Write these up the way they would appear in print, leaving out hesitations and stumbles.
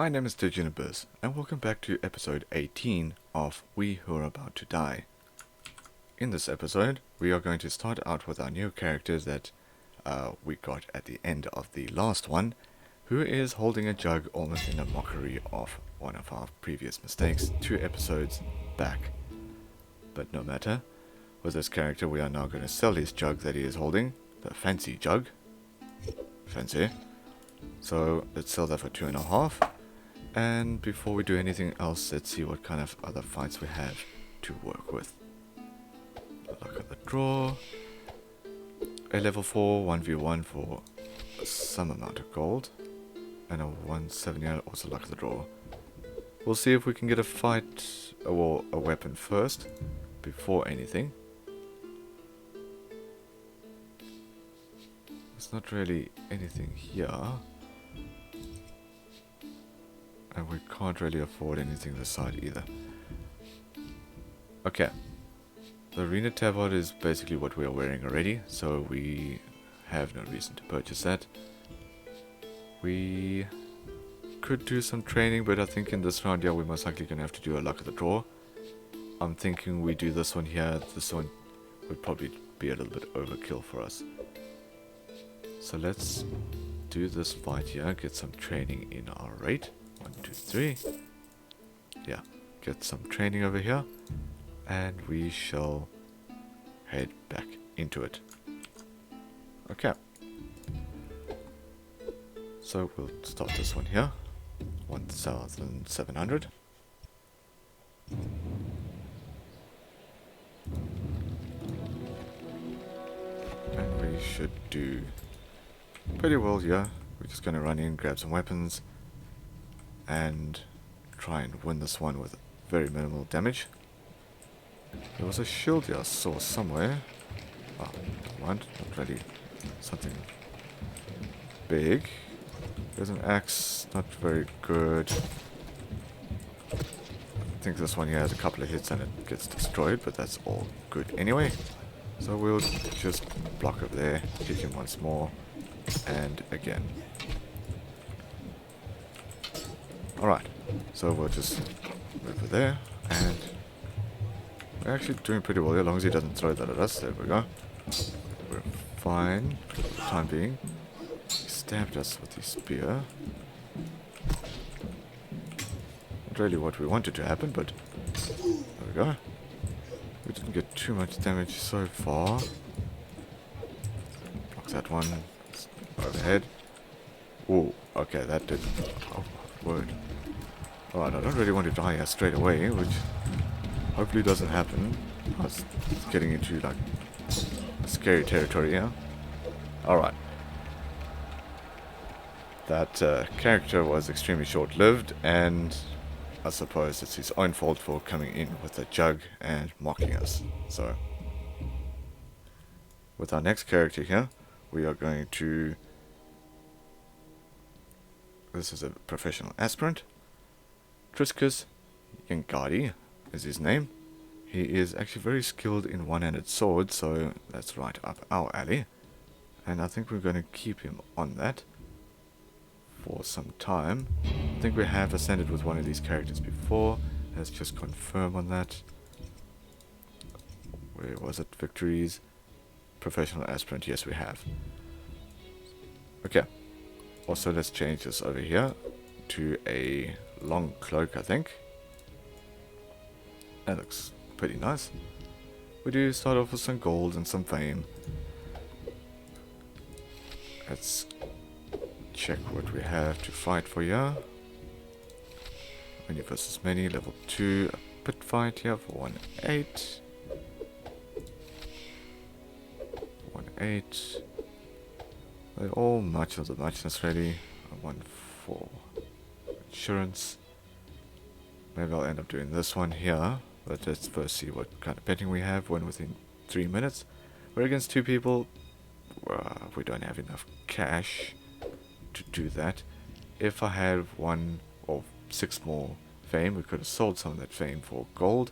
My name is demise, and welcome back to episode 18 of We Who Are About to Die. In this episode, we are going to start out with our new character that we got at the end of the last one, who is holding a jug almost in a mockery of one of our previous mistakes 2 episodes back. But no matter, with this character we are now going to sell his jug that he is holding, the fancy jug. Fancy. So let's sell that for 2.5. And before we do anything else, let's see what kind of other fights we have to work with. Look at the draw. A level 4 1v1 for some amount of gold. And a 170 also luck of the draw. We'll see if we can get a fight, or a weapon first, before anything. There's not really anything here. And we can't really afford anything this side either. Okay. The Arena Tabard is basically what we are wearing already, so we have no reason to purchase that. We could do some training, but I think in this round, yeah, we're most likely going to have to do a luck of the draw. I'm thinking we do this one here. This one would probably be a little bit overkill for us. So let's do this fight here, get some training in our rate. 1, 2, 3. Yeah, get some training over here, and we shall head back into it. Okay. So we'll start this one here. 1,700. And we should do pretty well here. We're just going to run in, grab some weapons, and try and win this one with very minimal damage. There was a shield here I saw somewhere. Oh, never mind, not really something big. There's an axe, not very good. I think this one here has a couple of hits and it gets destroyed, but that's all good anyway. So we'll just block over there, hit him once more, and again. Alright, so we'll just move over there, and we're actually doing pretty well, as long as he doesn't throw that at us. There we go. We're fine for the time being. He stabbed us with his spear. Not really what we wanted to happen, but there we go. We didn't get too much damage so far. Block that one. Overhead. Oh, okay, that did. Oh, my word. Alright, I don't really want to die here straight away, which hopefully doesn't happen. I was getting into like scary territory here. Alright. That character was extremely short-lived, and I suppose it's his own fault for coming in with a jug and mocking us. So, with our next character here, we are going to... This is a professional aspirant. Triscus Yengadi is his name. He is actually very skilled in one-handed swords, so that's right up our alley. And I think we're going to keep him on that for some time. I think we have ascended with one of these characters before. Let's just confirm on that. Where was it? Victories. Professional aspirant. Yes, we have. Okay. Also, let's change this over here to a long cloak, I think. That looks pretty nice. We do start off with some gold and some fame. Let's check what we have to fight for here. Many versus many, level 2, a pit fight here for 1-8. 1-8. They're all much of the muchness really. 1-4. Insurance. Maybe I'll end up doing this one here. But let's first see what kind of betting we have. When within 3 minutes. We're against 2 people. We don't have enough cash to do that. If I had 1 or 6 more fame, we could have sold some of that fame for gold,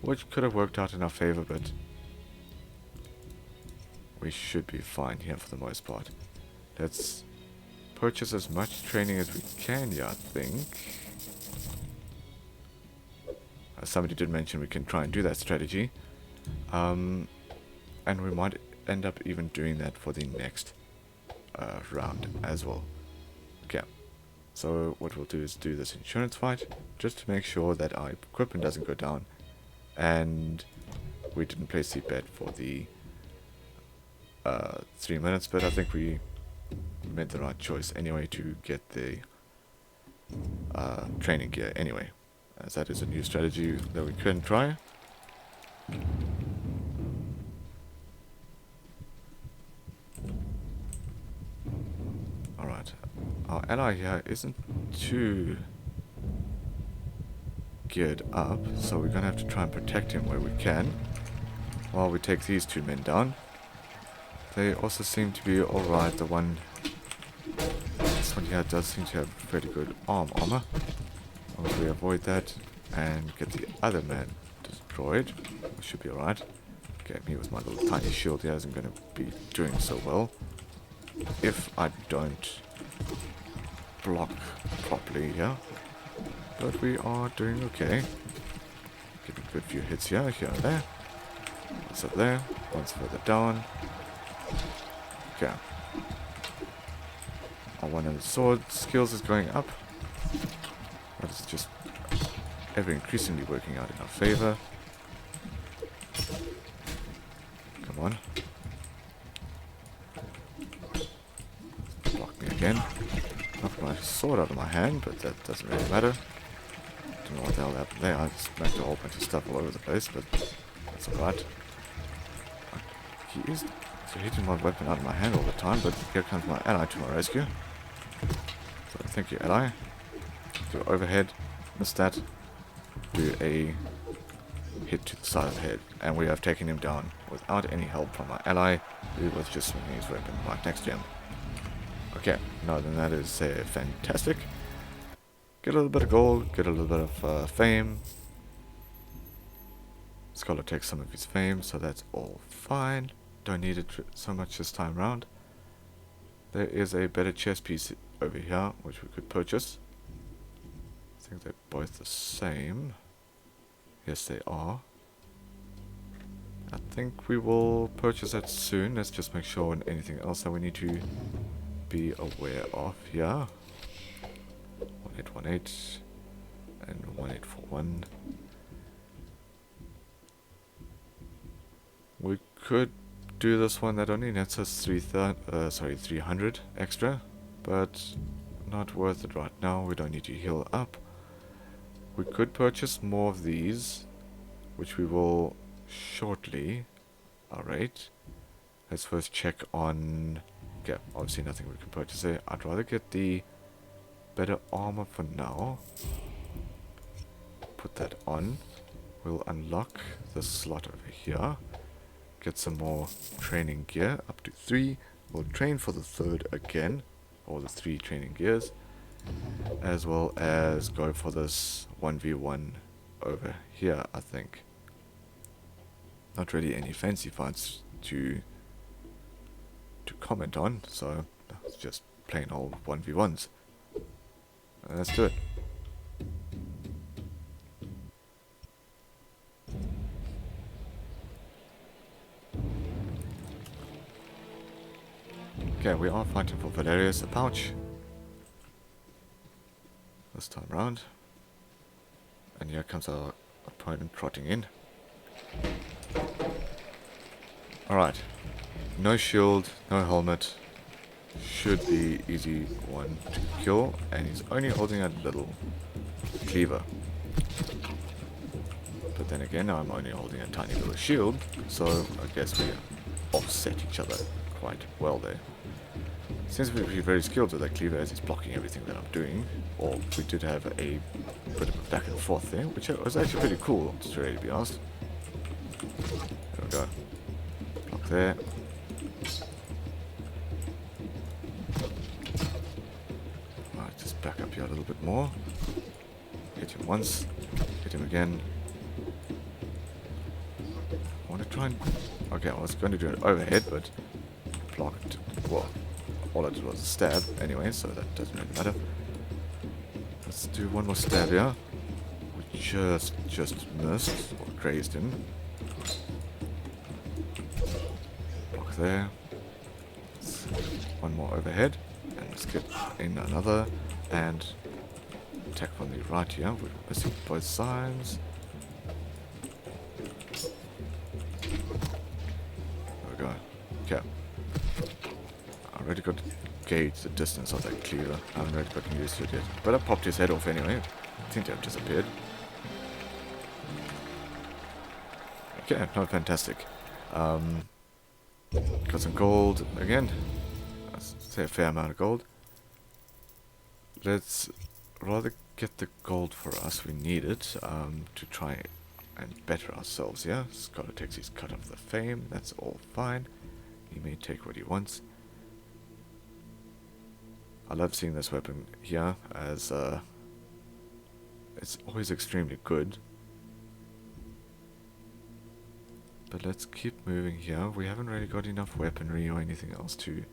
which could have worked out in our favor, but we should be fine here for the most part. Let's purchase as much training as we can here, I think. Somebody did mention we can try and do that strategy. And we might end up even doing that for the next round as well. Okay. So what we'll do is do this insurance fight, just to make sure that our equipment doesn't go down. And we didn't place the bet for the 3 minutes, but I think we made the right choice anyway to get the training gear anyway, as that is a new strategy that we can try. Alright, our ally here isn't too geared up, so we're gonna have to try and protect him where we can while we take these two men down. They also seem to be alright. This one here does seem to have pretty good armor. As long as we avoid that and get the other man destroyed, we should be alright. Okay, me with my little tiny shield here isn't going to be doing so well if I don't block properly here. But we are doing okay. Getting a good few hits here, here and there. One's up there, one's further down. Okay. Our one of the sword skills is going up. That is just ever increasingly working out in our favor. Come on. Block me again. Knocked my sword out of my hand, but that doesn't really matter. Don't know what the hell happened there. I just smacked a whole bunch of stuff all over the place, but that's alright. He is hitting my weapon out of my hand all the time, but here comes my ally to my rescue. So thank you, ally. Do overhead, miss that. Do a hit to the side of the head, and we have taken him down without any help from my ally, who was just swinging his weapon right next to him. Okay, now then that is fantastic. Get a little bit of gold, get a little bit of fame. Scholar takes some of his fame, so that's all fine. Don't need it so much this time around. There is a better chest piece over here, which we could purchase. I think they're both the same. Yes, they are. I think we will purchase that soon. Let's just make sure and anything else that we need to be aware of here. 1818 and 1841. We could do this one that only nets us 300 extra, but not worth it right now. We don't need to heal up. We could purchase more of these, which we will shortly. Alright, let's first check on... Okay, obviously nothing we can purchase there. I'd rather get the better armor for now. Put that on. We'll unlock this slot over here. Get some more training gear, up to 3. We'll train for the 3rd again, or the 3 training gears, as well as go for this 1v1 over here, I think. Not really any fancy fights to comment on, so it's just plain old 1v1s. Let's do it. Okay, we are fighting for Valerius, the pouch. This time round. And here comes our opponent trotting in. Alright. No shield, no helmet. Should be easy one to kill. And he's only holding a little cleaver. But then again, I'm only holding a tiny little shield. So I guess we offset each other quite well there. Seems to be very skilled with that cleaver as he's blocking everything that I'm doing. Or we did have a bit of a back and forth there, which was actually pretty cool, to really be honest. There we go. Block there. Alright, just back up here a little bit more. Hit him once. Hit him again. I want to try and... Okay, I was going to do an overhead, but blocked. Well, all I did was a stab anyway, so that doesn't really matter. Let's do one more stab here. We just missed, or grazed him. Block there. One more overhead, and let's get in another, and attack from the right here. We're missing both sides. There we go. Okay. I already got to gauge the distance of that cleaver. I haven't really gotten used to it yet. But I popped his head off anyway. I think they have disappeared. Okay, not fantastic. Got some gold again. Let's say a fair amount of gold. Let's rather get the gold for us. We need it to try and better ourselves. Yeah, Scholar takes his cut of the fame. That's all fine. He may take what he wants. I love seeing this weapon here, as it's always extremely good. But let's keep moving here. We haven't really got enough weaponry or anything else to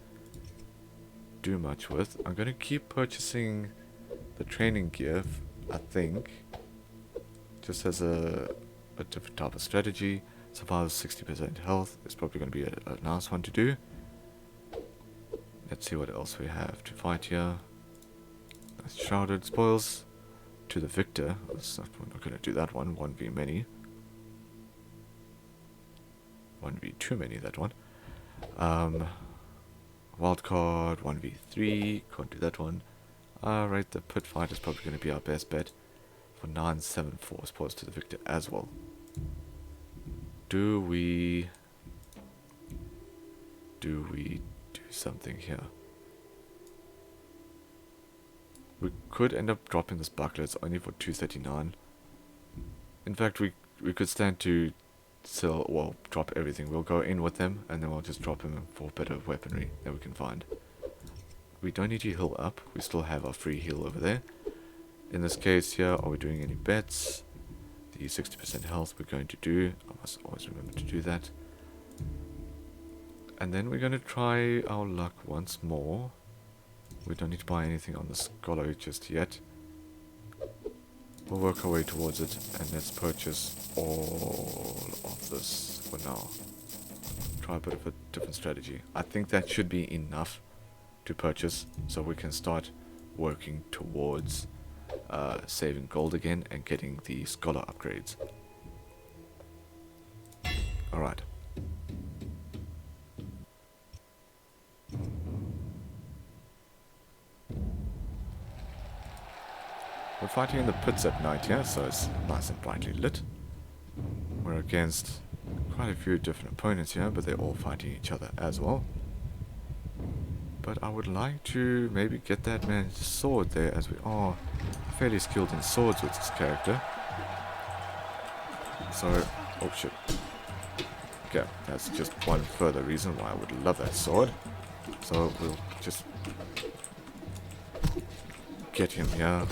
do much with. I'm going to keep purchasing the training gear, I think, just as a different type of strategy. Survives 60% health. It's probably going to be a nice one to do. Let's see what else we have to fight here. Shrouded spoils to the victor. We're not going to do that one. 1v many. 1v too many, that one. Wildcard, 1v3. Can't do that one. Right, the pit fight is probably going to be our best bet. For 974 spoils to the victor as well. Do we do something here? We could end up dropping this buckler. It's only for 239. In fact, we could stand to sell, well, drop everything. We'll go in with them, and then we'll just drop him for better weaponry that we can find. We don't need to heal up. We still have our free heal over there. In this case here, are we doing any bets? The 60% health we're going to do. I must always remember to do that. And then we're going to try our luck once more. We don't need to buy anything on the Scholar just yet. We'll work our way towards it, and let's purchase all of this for now. Try a bit of a different strategy. I think that should be enough to purchase, so we can start working towards saving gold again and getting the Scholar upgrades. Alright. We're fighting in the pits at night here, so it's nice and brightly lit. We're against quite a few different opponents here, but they're all fighting each other as well. But I would like to maybe get that man's sword there, as we are fairly skilled in swords with this character. So, oh shit. Okay, that's just one further reason why I would love that sword. So we'll just get him here.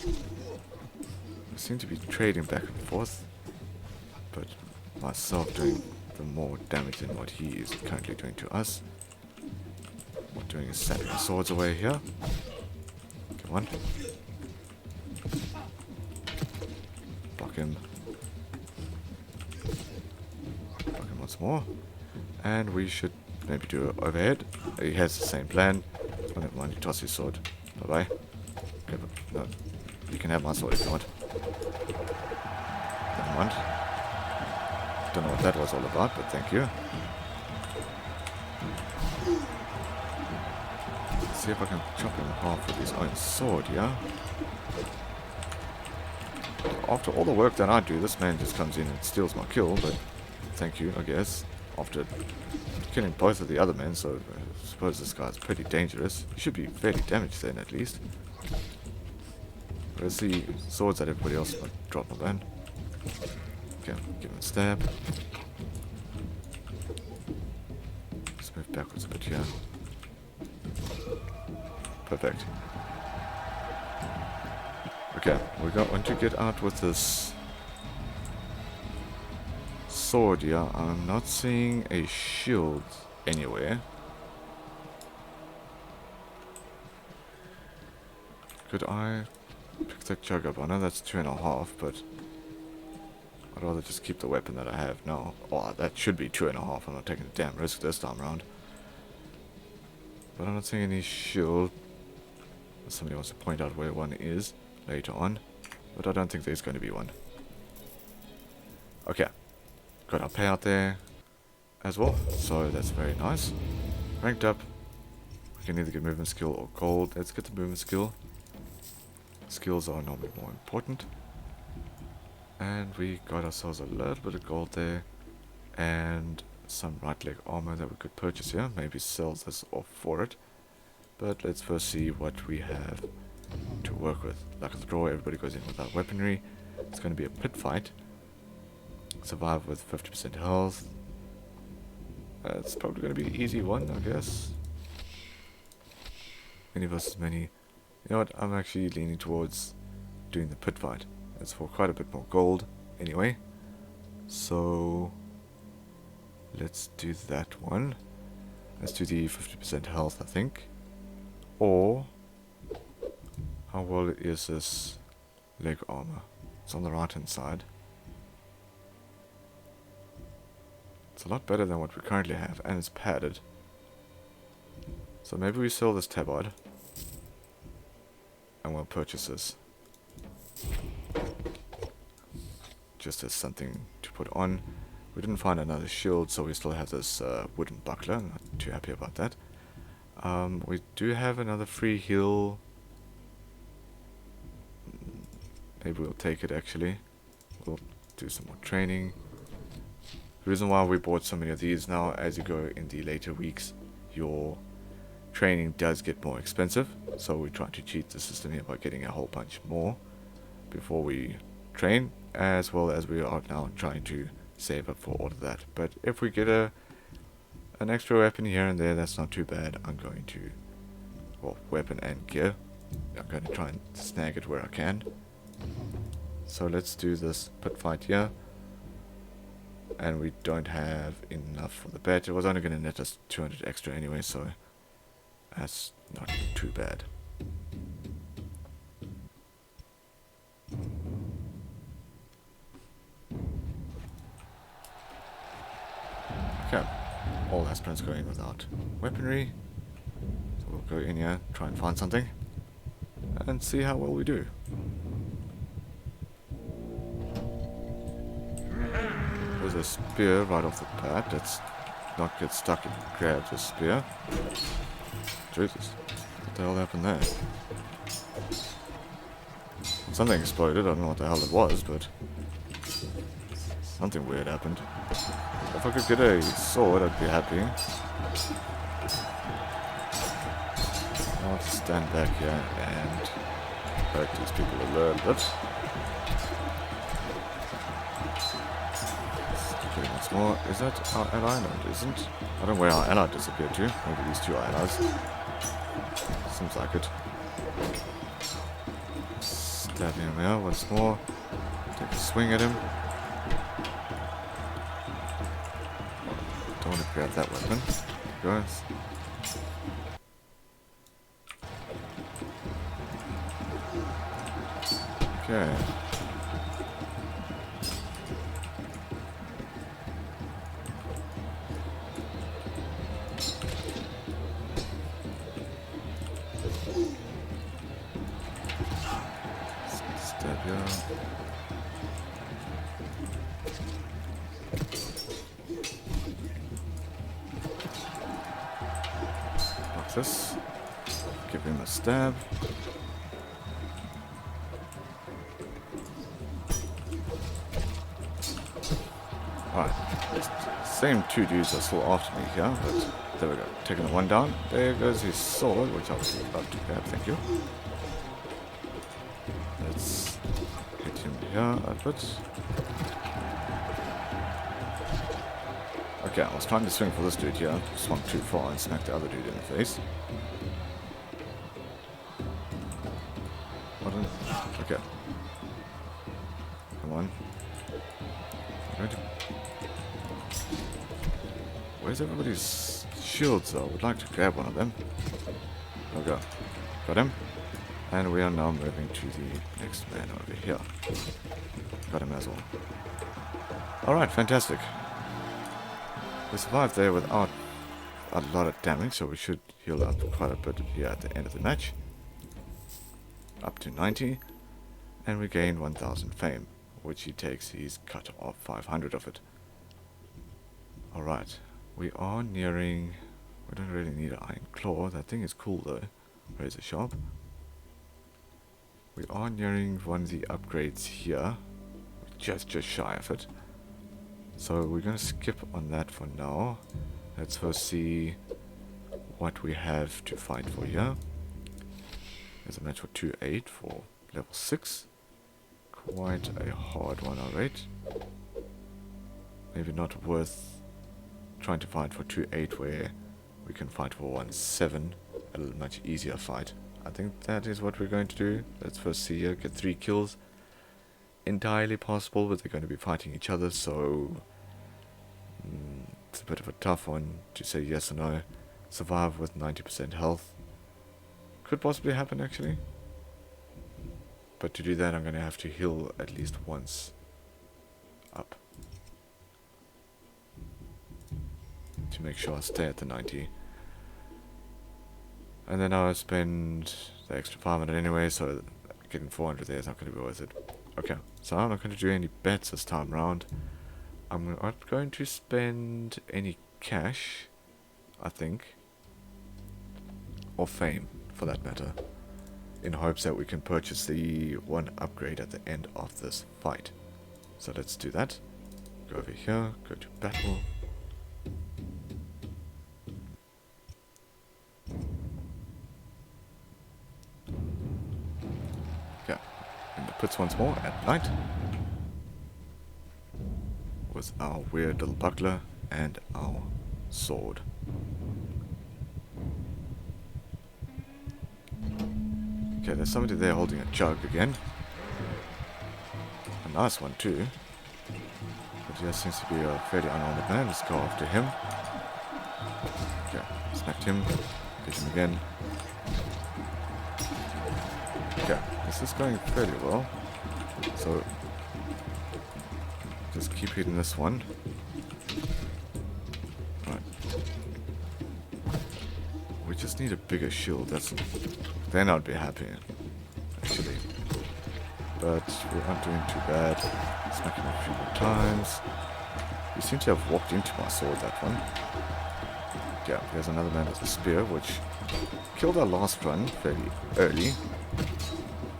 We seem to be trading back and forth, but myself doing the more damage than what he is currently doing to us. What we're doing is sending the swords away here. Come on. Block him. Block him once more. And we should maybe do an overhead. He has the same plan. Oh, never mind, you toss his sword. Bye-bye. Okay, but no, you can have my sword if you want. Never mind. Don't know what that was all about, but thank you. Let's see if I can chop him in half with his own sword, yeah? After all the work that I do, this man just comes in and steals my kill, but thank you, I guess. After killing both of the other men, so I suppose this guy's pretty dangerous. He should be fairly damaged then, at least. Where's the swords that everybody else might drop my man? Okay, give him a stab. Let's move backwards a bit here. Perfect. Okay, we're going to get out with this sword here. I'm not seeing a shield anywhere. Could I pick that jug up? I know that's 2.5, but I'd rather just keep the weapon that I have now. Oh, that should be 2.5. I'm not taking the damn risk this time around. But I'm not seeing any shield. Somebody wants to point out where one is later on. But I don't think there's going to be one. Okay. Got our payout there as well. So that's very nice. Ranked up. We can either get movement skill or gold. Let's get the movement skill. Skills are normally more important. And we got ourselves a little bit of gold there. And some right leg armor that we could purchase here. Maybe sell this off for it. But let's first see what we have to work with. Luck of the draw, everybody goes in without weaponry. It's going to be a pit fight. Survive with 50% health. It's probably going to be an easy one, I guess. Many versus many. You know what? I'm actually leaning towards doing the pit fight. It's for quite a bit more gold anyway. So let's do that one. Let's do the 50% health, I think. Or how well is this leg armor? It's on the right hand side. It's a lot better than what we currently have, and it's padded. So maybe we sell this tabard and we'll purchase this just as something to put on. We didn't find another shield, so we still have this wooden buckler. I'm not too happy about that. We do have another free heal. Maybe we'll take it actually. We'll do some more training. The reason why we bought so many of these now, as you go in the later weeks, your training does get more expensive. So we're trying to cheat the system here by getting a whole bunch more before we train, as well as we are now trying to save up for all of that. But if we get an extra weapon here and there, that's not too bad. I'm going to, well, weapon and gear, I'm going to try and snag it where I can. So let's do this pit fight here. And we don't have enough for the bet. It was only going to net us 200 extra anyway, so that's not too bad. Okay, all aspirants going without weaponry. So we'll go in here, try and find something, and see how well we do. There's a spear right off the bat. Let's not get stuck and grab the spear. Jesus, what the hell happened there? Something exploded, I don't know what the hell it was, but something weird happened. If I could get a sword, I'd be happy. I'll just stand back here and hurt these people a little bit. Okay, once more. Is that our ally? No, it isn't. I don't know where our ally disappeared to. Maybe these two allies. Seems like it. Stab him here once more. Take a swing at him. Don't want to grab that weapon. Guys. Okay. Stab here. Like this. Give him a stab. Alright, same two dudes are still after me here, but there we go. Taking the one down. There goes his sword, which I would love to grab, thank you. Let's hit him here a bit. Okay, I was trying to swing for this dude here, swung too far and smacked the other dude in the face. What an... Okay. Come on. Right. Where's everybody's shields though? I would like to grab one of them. Okay. Got him. And we are now moving to the next man over here. Got him as well. Alright, fantastic. We survived there without a lot of damage, so we should heal up quite a bit here at the end of the match. Up to 90. And we gain 1000 fame, which he takes. He's cut off 500 of it. Alright, we are nearing... We don't really need an iron claw. That thing is cool though. Razor sharp. We are nearing one of the upgrades here. Just shy of it. So we're going to skip on that for now. Let's first see what we have to fight for here. There's a match for 2-8 for level 6. Quite a hard one, alright. Maybe not worth trying to fight for 2-8 where we can fight for 1-7. A little much easier fight. I think that is what we're going to do. Let's first see here, get 3 kills. Entirely possible, but they're going to be fighting each other, so it's a bit of a tough one to say yes or no. Survive with 90% health. Could possibly happen actually. But to do that I'm going to have to heal at least once up. To make sure I stay at the 90. And then I'll spend the extra 500 anyway, so getting 400 there is not going to be worth it. Okay, so I'm not going to do any bets this time around. I'm not going to spend any cash, I think. Or fame, for that matter. In hopes that we can purchase the one upgrade at the end of this fight. So let's do that. Go over here, go to battle. Puts once more at night with our weird little buckler and our sword. Okay, there's somebody there holding a jug again. A nice one too. But he seems to be a fairly unarmed man. Let's go after him. Okay, smacked him. Hit him again. Okay, this is going fairly well. So, just keep hitting this one. Right. We just need a bigger shield. Then I'd be happy, actually. But we aren't doing too bad. Smack him a few more times. You seem to have walked into my sword, that one. Yeah, there's another man with a spear, which killed our last run fairly early.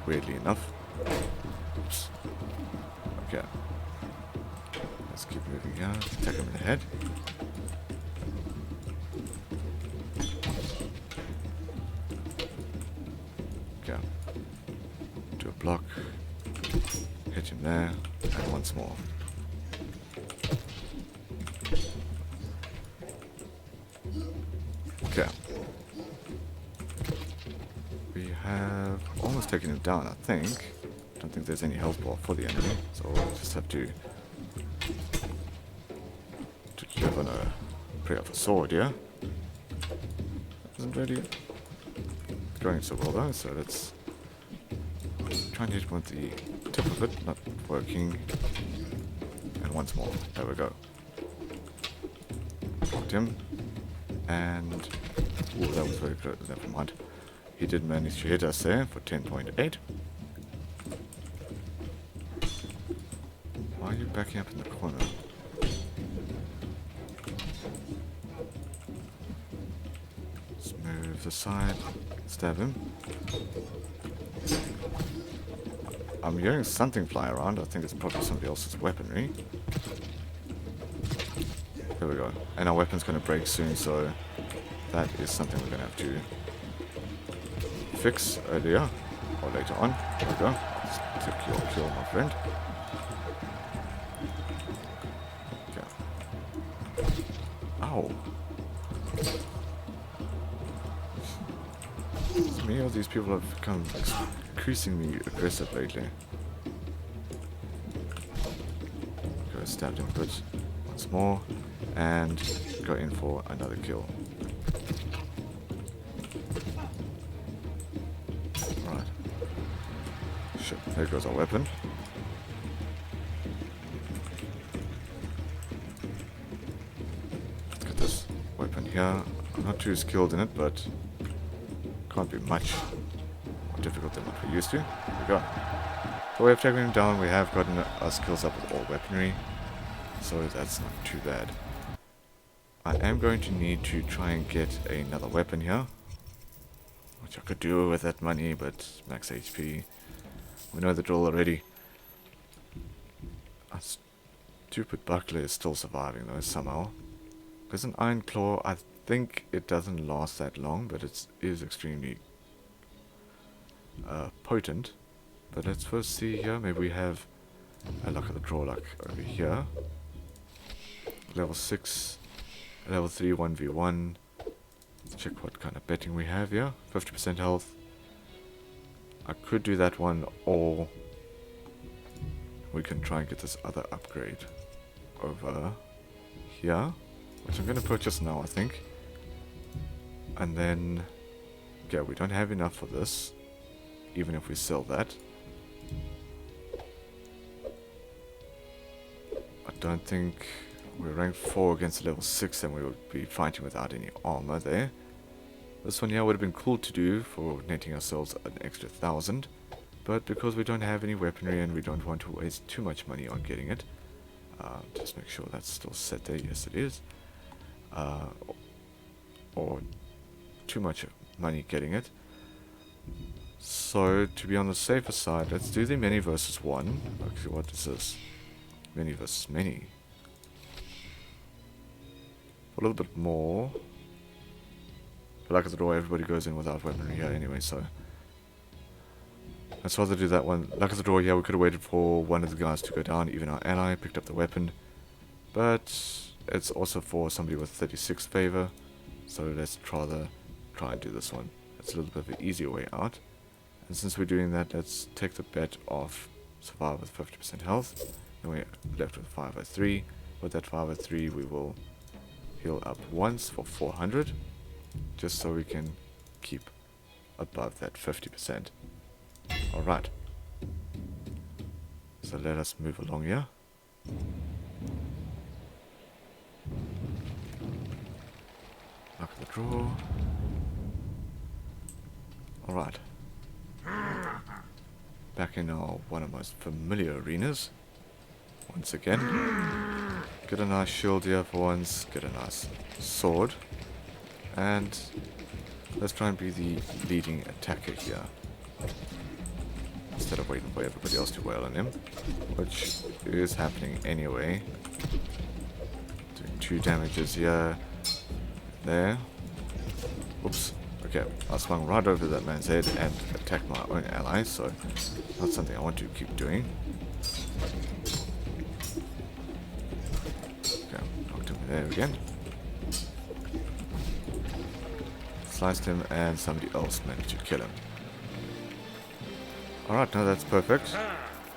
Weirdly enough. Oops. Okay. Let's keep moving out. Attack him in the head. Okay. Do a block. Hit him there. And once more. Okay. We have almost taken him down, I think. Don't think there's any health bar for the enemy, so we'll just have to live on a pretty of a sword here. Isn't really going so well though, so let's try and hit with the tip of it, not working. And once more, there we go. Blocked him, and ooh, that was very good. Never mind. He did manage to hit us there for 10.8. Why are you backing up in the corner? Let's move aside. Stab him. I'm hearing something fly around. I think it's probably somebody else's weaponry. There we go. And our weapon's going to break soon, so that is something we're going to have to fix earlier or later on. There we go. Just took your kill, my friend. Okay. Ow. Many of these people have become increasingly aggressive lately. Go stab him good once more and go in for another kill. Shit, there goes our weapon. Let's get this weapon here. I'm not too skilled in it, but can't be much more difficult than what we used to. Here we go. So we have taken him down. We have gotten our skills up with all weaponry, so that's not too bad. I am going to need to try and get another weapon here, which I could do with that money, but max HP. We know the drill already. Our stupid buckler is still surviving though, somehow. There's an iron claw. I think it doesn't last that long, but it is extremely potent. But let's first see here. Maybe we have a luck of the draw luck over here. Level 6, level 3, 1v1. Let's check what kind of betting we have here. 50% health. I could do that one, or we can try and get this other upgrade over here, which I'm going to purchase now, I think. And then, yeah, we don't have enough for this, even if we sell that. I don't think we're ranked 4 against level 6 and we would be fighting without any armor there. This one here would have been cool to do for netting ourselves an extra 1,000, but because we don't have any weaponry and we don't want to waste too much money on getting it, just make sure that's still set there. Yes, it is. Or too much money getting it. So to be on the safer side, let's do the many versus one. Actually, what is this? Many versus many. A little bit more. Luck of the draw, everybody goes in without weaponry here anyway, so let's rather do that one. Luck of the draw, yeah, we could have waited for one of the guys to go down, even our ally picked up the weapon, but it's also for somebody with 36 favor, so let's try and do this one. It's a little bit of an easier way out, and since we're doing that, let's take the bet off survive with 50% health. Then we're left with 503. With that 503, we will heal up once for 400. Just so we can keep above that 50%. Alright. So let us move along here. Luck of the draw. Alright. Back in our one of the most familiar arenas. Once again. Get a nice shield here for once. Get a nice sword. And let's try and be the leading attacker here, instead of waiting for everybody else to wail on him, which is happening anyway. Doing 2 damages here, there. Oops. Okay, I swung right over that man's head and attacked my own ally, so not something I want to keep doing. Okay, knocked him there again. Sliced him and somebody else managed to kill him. Alright, now that's perfect.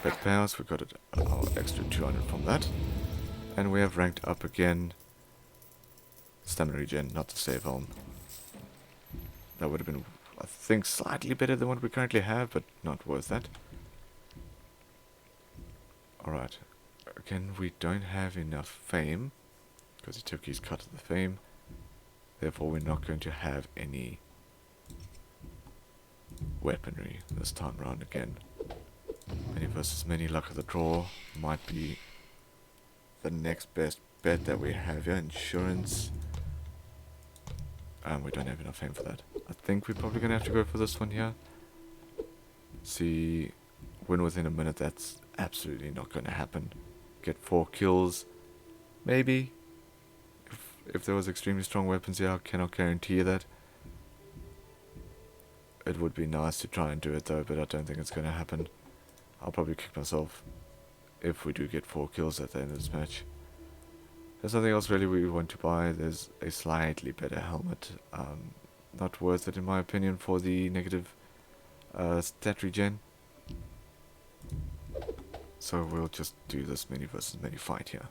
Bet powers, we got our extra 200 from that. And we have ranked up again. Stamina regen, not the save helm. That would have been, I think, slightly better than what we currently have, but not worth that. Alright. Again, we don't have enough fame, because he took his cut of the fame. Therefore, we're not going to have any weaponry this time round again. Many versus many, luck of the draw might be the next best bet that we have here. Insurance. We don't have enough fame for that. I think we're probably going to have to go for this one here. See, win within a minute, that's absolutely not going to happen. Get 4 kills, maybe. If there was extremely strong weapons here, I cannot guarantee you that. It would be nice to try and do it though, but I don't think it's going to happen. I'll probably kick myself if we do get 4 kills at the end of this match. There's nothing else really we want to buy. There's a slightly better helmet. Not worth it in my opinion for the negative stat regen. So we'll just do this many versus many fight here.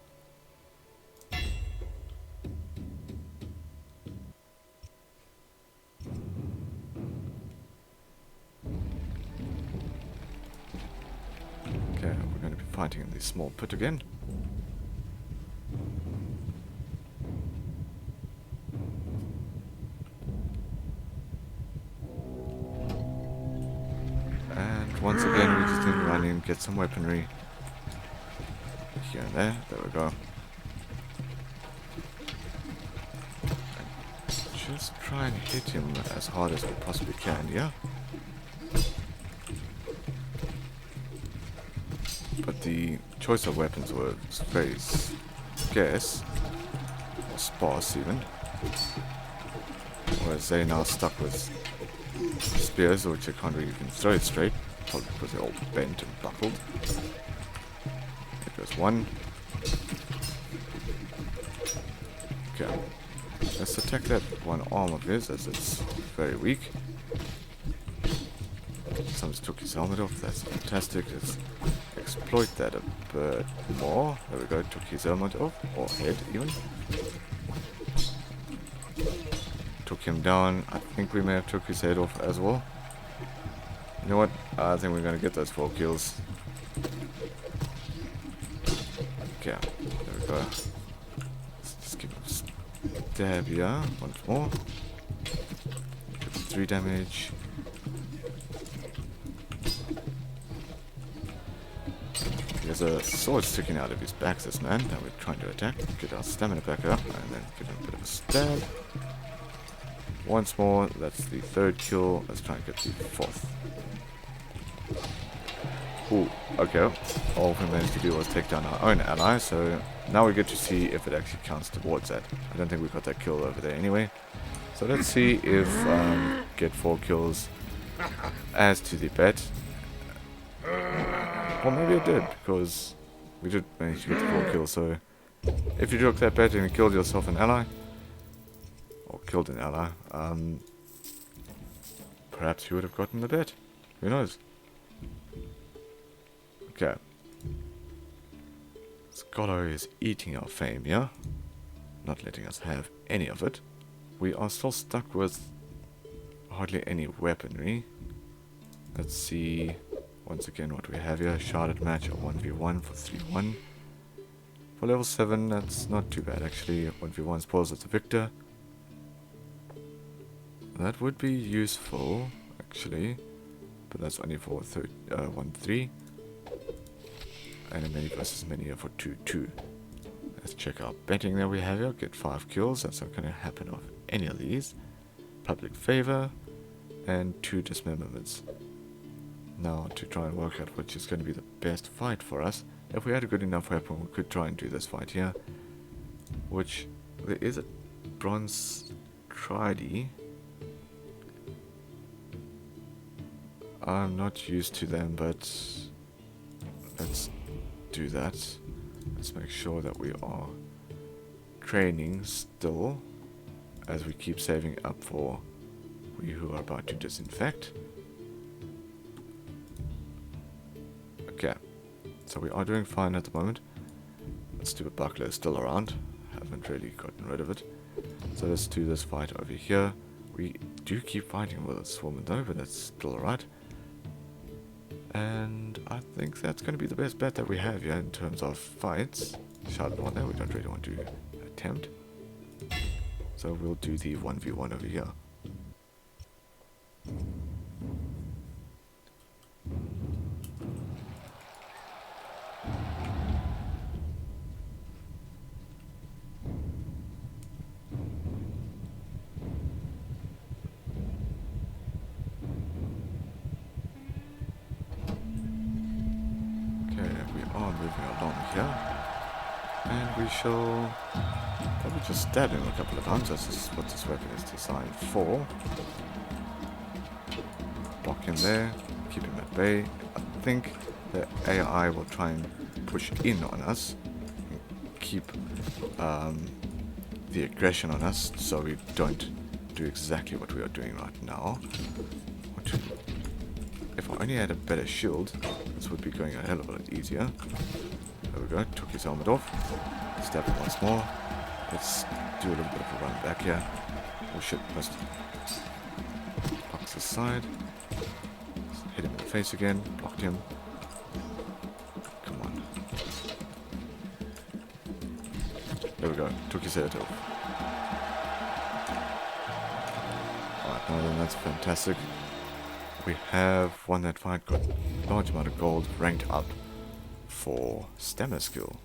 Okay, we're going to be fighting in the small pit again. And once again, we just need to run in, get some weaponry. Here and there. There we go. And just try and hit him as hard as we possibly can, yeah? But the choice of weapons was very scarce. Or sparse, even. Whereas they now stuck with spears, which they can't really even throw it straight. Probably because they're all bent and buckled. There goes one. Okay. Let's attack that one arm of his, as it's very weak. Someone's took his helmet off. That's fantastic. Let's exploit that a bit more. There we go. Took his helmet off. Or head, even. Took him down. I think we may have took his head off as well. You know what? I think we're going to get those 4 kills. Okay. There we go. Let's just give him a stab here. Once more. 3 damage. There's a sword sticking out of his back, this man, that we're trying to attack. Get our stamina back up, and then give him a bit of a stab. Once more, that's the 3rd kill. Let's try and get the 4th. Ooh, okay. All we managed to do was take down our own ally, so now we get to see if it actually counts towards that. I don't think we got that kill over there anyway. So let's see if get 4 kills adds to the bet. Well, maybe it did, because we did manage to get the 4 kills, so if you took that bet and you killed yourself an ally, or killed an ally, perhaps you would have gotten the bet. Who knows? Okay. Scholar is eating our fame, yeah? Not letting us have any of it. We are still stuck with hardly any weaponry. Let's see once again what we have here. Sharded match, a 1v1 for 3-1. For level 7, that's not too bad actually. 1v1 spoils us the victor. That would be useful actually, but that's only for 1-3. And a many versus many for 2-2. Let's check our betting that we have here. Get 5 kills. That's not going to happen off any of these. Public favor and 2 dismemberments. Now to try and work out which is going to be the best fight for us. If we had a good enough weapon, we could try and do this fight here. Which there is a bronze tridey. I'm not used to them, but let's do that. Let's make sure that we are training still, as we keep saving up for we who are about to disinfect. Okay, so we are doing fine at the moment. That stupid buckler is still around. Haven't really gotten rid of it. So let's do this fight over here. We do keep fighting with this woman though, but that's still alright. And I think that's going to be the best bet that we have here in terms of fights. Sharded one there, we don't really want to attempt. So we'll do the 1v1 over here. Moving along here, and we shall probably just stab him a couple of times. That's what this weapon is designed for. Block him there, keep him at bay. I think the AI will try and push in on us, and keep the aggression on us, so we don't do exactly what we are doing right now. If I only had a better shield, this would be going a hell of a lot easier. There we go, took his helmet off. Stab him once more. Let's do a little bit of a run back here. Oh shit, missed. Blocks this side. Hit him in the face again, blocked him. There we go. Took his head off. Alright, now then, that's fantastic. We have won that fight, got a large amount of gold, ranked up for stamina skill.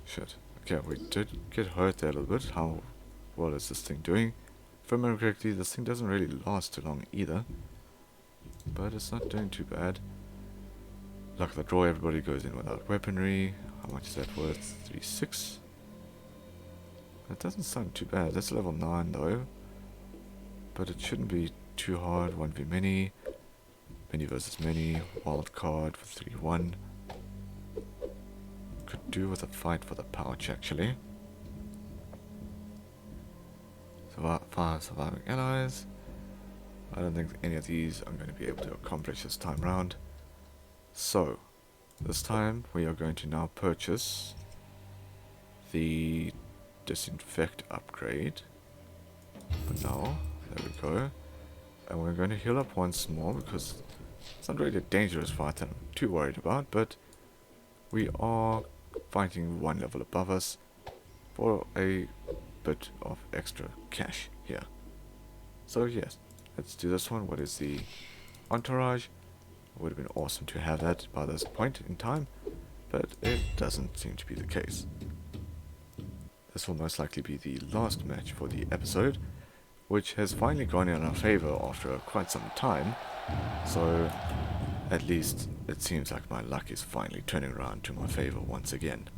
Shit. Okay, we did get hurt there a little bit. How well is this thing doing? If I remember correctly, this thing doesn't really last too long either. But it's not doing too bad. Luck of the draw, everybody goes in without weaponry. How much is that worth? 3.6. That doesn't sound too bad. That's level 9 though. But it shouldn't be too hard. 1v many. Many versus many. Wild card for 3-1. Could do with a fight for the pouch actually. Five surviving allies. I don't think any of these I'm going to be able to accomplish this time round. So, this time we are going to now purchase the disinfect upgrade. For now, there we go. And we're going to heal up once more because it's not really a dangerous fight that I'm too worried about, but we are fighting one level above us for a bit of extra cash here. So yes, let's do this one. What is the entourage? Would have been awesome to have that by this point in time, but it doesn't seem to be the case. This will most likely be the last match for the episode, which has finally gone in our favor after quite some time, so at least it seems like my luck is finally turning around to my favor once again.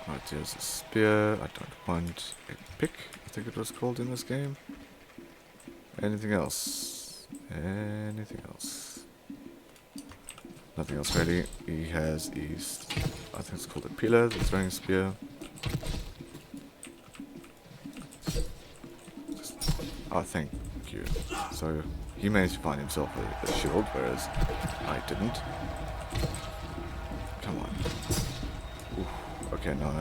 Right, there's a spear. I don't want a pick, I think it was called in this game. Anything else? Anything else? Nothing else really. He has his, I think it's called a pillar, the throwing spear. Oh, thank you. So, he managed to find himself a shield, whereas I didn't. Come on. Oof. Okay, no,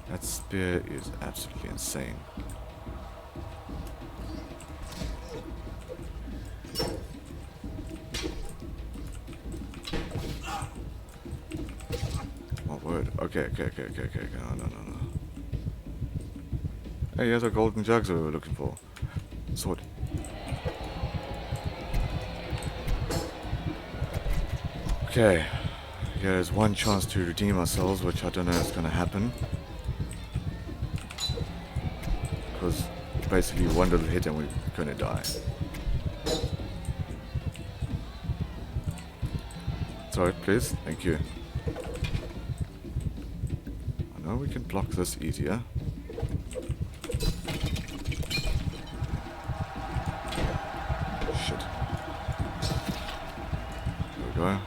that spear is absolutely insane. My word. Okay. No. Hey, here's our golden jugs we were looking for. Sword. Okay. Here's one chance to redeem ourselves, which I don't know if it's going to happen. Because basically one little hit and we're going to die. Throw it, please. Thank you. I know we can block this easier. Shit. There we go.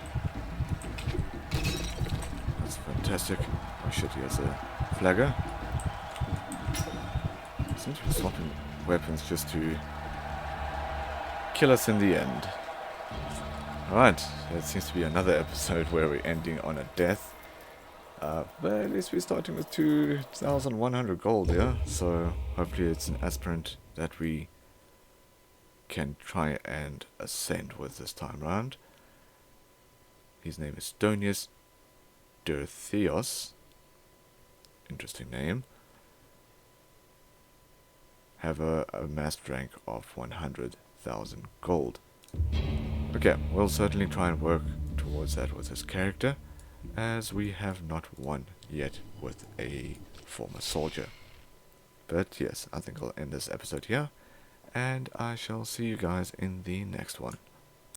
That's fantastic. Oh shit, he has a flagger. Seems to be swapping weapons just to kill us in the end. Alright, that seems to be another episode where we're ending on a death. But at least we're starting with 2,100 gold, yeah? So hopefully it's an aspirant that we can try and ascend with this time round. His name is Stonius Dirtheos. Interesting name. Have a massed rank of 100,000 gold. Okay, we'll certainly try and work towards that with this character, as we have not won yet with a former soldier. But yes, I think I'll end this episode here, and I shall see you guys in the next one.